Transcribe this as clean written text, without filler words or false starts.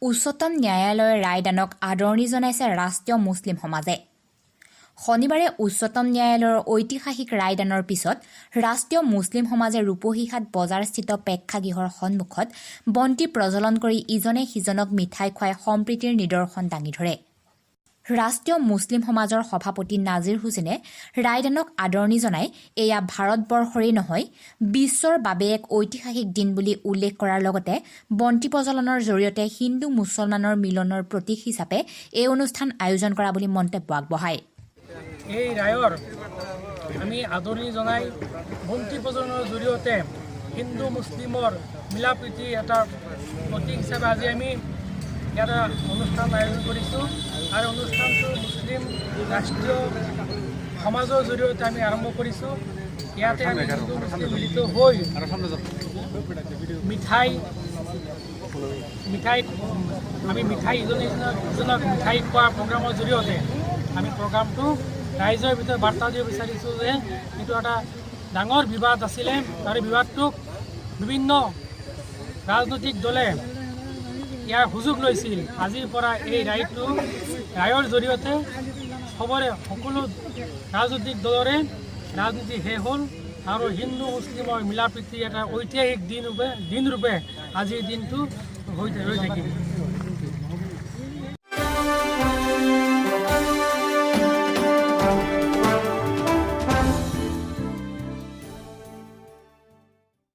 উচ্চতম ন্যায়ালয়ৰ ৰায়দানক আদৰণি জনাইছে ৰাষ্ট্ৰীয় মুছলিম সমাজে। শনিবাৰে উচ্চতম ন্যায়ালয়ৰ ঐতিহাসিক ৰায়দানৰ পিছত ৰাষ্ট্ৰীয় মুছলিম সমাজে ৰূপহীহাট বজাৰস্থিত প্ৰেক্ষাগৃহৰ সন্মুখত বন্তি প্ৰজ্বলন কৰি ইজনে সিজনক মিঠাই খুৱাই সম্প্ৰীতিৰ নিদৰ্শন দাঙি ধৰে। ৰাষ্ট্ৰীয় মুছলিম সমাজৰ সভাপতি নাজিৰ হুছেইনে ৰায়দানক আদৰণি জনাই এয়া ভাৰতবৰ্ষৰেই নহয় বিশ্বৰ বাবে এক ঐতিহাসিক দিন বুলি উল্লেখ কৰাৰ লগতে বন্তি প্ৰজ্বলনৰ জৰিয়তে হিন্দু মুছলমানৰ মিলনৰ প্ৰতীক হিচাপে এই অনুষ্ঠান আয়োজন কৰা বুলি মন্তব্য আগবঢ়ায়। এই ৰায়ৰ আমি আদৰণি জনাই বন্তি প্ৰজ্বলনৰ জৰিয়তে হিন্দু মুছলিমৰ মিলা প্ৰীতি এটা প্ৰতীক হিচাপে আজি আমি ইয়াত অনুষ্ঠান আয়োজন কৰিছোঁ আৰু অনুষ্ঠানটো মুছলিম ৰাষ্ট্ৰীয় সমাজৰ জৰিয়তে আমি আৰম্ভ কৰিছোঁ। ইয়াতে আমি হিন্দু মুছলিম মিলিত হৈ মিঠাই ইজনে সিজনক মিঠাই খোৱা প্ৰগ্ৰামৰ জৰিয়তে আমি প্ৰগ্ৰামটো ৰাইজৰ ভিতৰত বাৰ্তা দিব বিচাৰিছোঁ যে এইটো এটা ডাঙৰ বিবাদ আছিলে আৰু বিবাদটোক বিভিন্ন ৰাজনৈতিক দলে ইয়াৰ সুযোগ লৈছিল। আজিৰ পৰা এই ৰায়ৰ জৰিয়তে সকলো ৰাজনৈতিক দলৰে ৰাজনীতি শেষ হ'ল আৰু হিন্দু মুছলিমৰ মিলা প্ৰীতি এটা ঐতিহাসিক দিন ৰূপে আজিৰ দিনটো হৈ থাকিব।